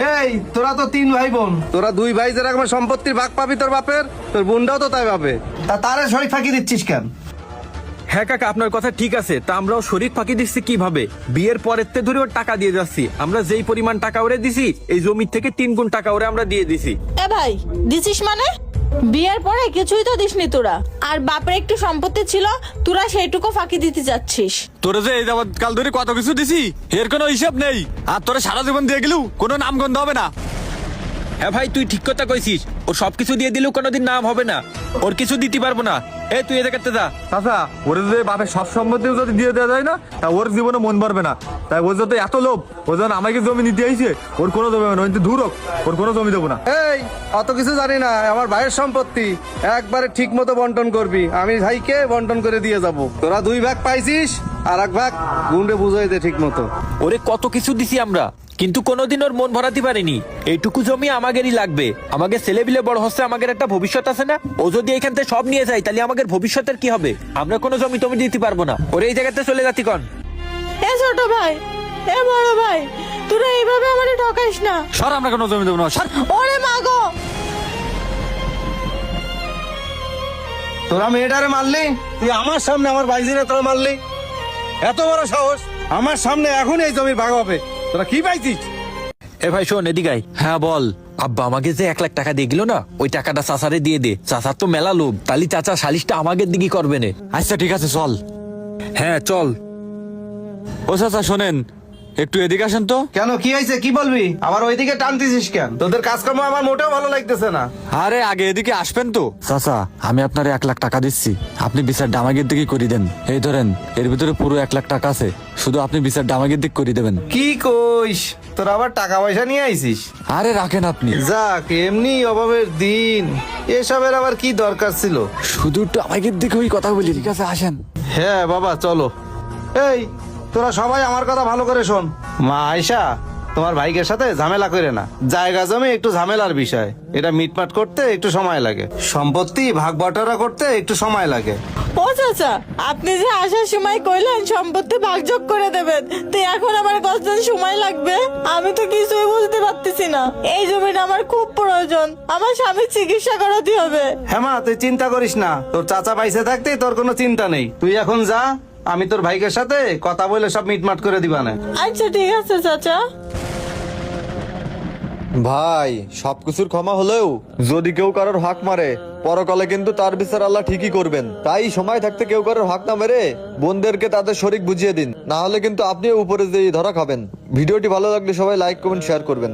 এই তোরা তো 3 ভাই বোন, তোরা 2 ভাই যেরকম সম্পত্তির ভাগ পাবি তোর বাপের, তোর বোনটাও তো তাই পাবে। তা তারে শরীক ফাঁকি দিচ্ছিস কেন? হ্যাঁ কাকা, আপনার কথা ঠিক আছে। তা আমরাও শরীক ফাঁকি দিচ্ছি কিভাবে? বিয়ের পরের তে ধরে ওর টাকা দিয়ে যাচ্ছি। আমরা যেই পরিমাণ টাকা ওরে দিছি, এই জমির থেকে 3 গুণ টাকা ওরে আমরা দিয়ে দিছি। এ ভাই, দিছিস মানে? বিয়ের পরে কিছুই তো দিসনি তোরা, আর বাপের একটু সম্পত্তি ছিল, তোরা সেইটুকু ফাঁকি দিতে যাচ্ছিস। তোরা যে এই যাবৎ কাল ধরে কত কিছু দিছি, এর কোনো হিসাব নেই। আর তোরা সারা জীবন দিয়ে গেলু, কোনো নাম গন্ধ হবে না। হ্যাঁ ভাই, তুই ঠিক কথা কইছিস। ও সবকিছু দিয়ে দিলেও কোনোদিন নাম হবে না, ওর কিছু দিতে পারবো না। এই তুই এদের কাছে যা। চাচা, ওরে যদি বাপের সব সম্পত্তি যদি দিয়ে দেওয়া যায় না, তা ওর জীবনে মন ভরবে না। তাই ওর যত এত লোভ, ও যখন আমাকে জমি নিতে আইছে, ওর কোনো জমি হবে না, কিন্তু দূর হোক, ওর কোনো জমি দেবো না। এই অত কিছু জানি না, আমার ভাইয়ের সম্পত্তি একবারে ঠিক মতো বন্টন করবি। আমি ভাইকে বন্টন করে দিয়ে যাব। তোরা 2 ভাগ পাইছিস, আর 1 ভাগ গুন্ডে বুঝাই দে ঠিক মতো। ওরে কত কিছু দিছি আমরা, কিন্তু কোনোদিন ওর মন ভরাতে পারিনি। এইটুকু জমি আমাদেরই লাগবে। আমাকে ছেলে বিলে বড় হচ্ছে, আমাদের একটা ভবিষ্যৎ আছে না? ও যদি এখান থেকে সব নিয়ে যায়, তাহলে আমাদের ভবিষ্যতের কি হবে? আমরা কোনো জমি টমি দিতে পারবো না। ওরে এই জায়গাতে চলে যাতি কন। এ ছোট ভাই, এ বড় ভাই, তোরা এইভাবে আমারে ঠকাইস না। সর, আমরা কোনো জমি দেবো না, সর। ওরে মাগো, তোরা মেয়েটারে মারলি, তুই আমার সামনে আমার ভাইজিরে তোরা মারলি, এত বড় সাহস! আমার সামনে এখন এই জমির ভাগ হবে। তোরা কি পাইছিস? এ ভাই শোন, এদিকে আয়। হ্যাঁ বল। আব্বা আমাকে যে 1 লাখ টাকা দিয়ে গেল না, ওই টাকাটা চাচারে দিয়ে দে। চাচার তো মেলা লোভ, তাহলে চাচা সালিশটা আমাদের দিকে করবে না। আচ্ছা ঠিক আছে, চল। হ্যাঁ চল। ও চাচা শোনেন, একটু এদিকে আসেন তো। কেন, কি হয়েছে, কি বলবি? আবার ওইদিকে টানতেছিস কেন? তোদের কাজকর্ম আমার মোটেও ভালো লাগতেছে না। আরে আগে এদিকে আসবেন তো। চাচা, আমি আপনার 1 লাখ টাকা দিচ্ছি, আপনি বিচারটা আমাদের দিকে করে দেন। এই ধরেন, এর ভিতরে পুরো 1 লাখ টাকা আছে, শুধু আপনি বিচারটা আমাদের দিক করে দেবেন। কি কইস? তোরা আবার টাকা পয়সা নিয়ে আইছিস? আরে রাখেন আপনি। যাক, এমনি অভাবের দিন, এসবের আবার কি দরকার ছিল? শুধু একটু আমাদের দিকে ওই কথা বলি, ঠিক আছে? আসেন। হ্যাঁ বাবা, চলো। এই তোরা সবাই আমার কথা ভালো করে শোন। মা আয়শা, তোমার ভাইকের সাথে ঝামেলা করে না। জায়গা জমি একটু ঝামেলার বিষয়, এটা মিটমাট করতে একটু সময় লাগে। সম্পত্তি ভাগ বটরা করতে একটু সময় লাগে। ও চাচা, আপনি যে আসার সময় কইলেন সম্পত্তি ভাগযোগ করে দেবেন, তো এখন আমার কতদিন সময় লাগবে? আমি তো কিছুই বুঝতে পারতেছি না। এই জমিটা আমার খুব প্রয়োজন, আমার স্বামীর চিকিৎসা করাতে হবে। হ্যাঁ মা, তুই চিন্তা করিস না, তোর চাচা পাইছে থাকতে তোর কোনো চিন্তা নেই। তুই এখন যা, আমি তোর ভাইকের সাথে কথা বলে সব মিটমাট করে দিবা না। আচ্ছা ঠিক আছে চাচা। ভাই, সবকিছুর ক্ষমা হলেও যদি কেউ কারোর হক মারে, পরকালে কিন্তু তার বিচার আল্লাহ ঠিকই করবেন। তাই সময় থাকতে কেউ কারোর হক না মেরে বোনদেরকে তাদের শরীক বুঝিয়ে দিন, না হলে কিন্তু আপনিও উপরে যেয়ে ধরা খাবেন। ভিডিওটি ভালো লাগলে সবাই লাইক কমেন্ট শেয়ার করবেন।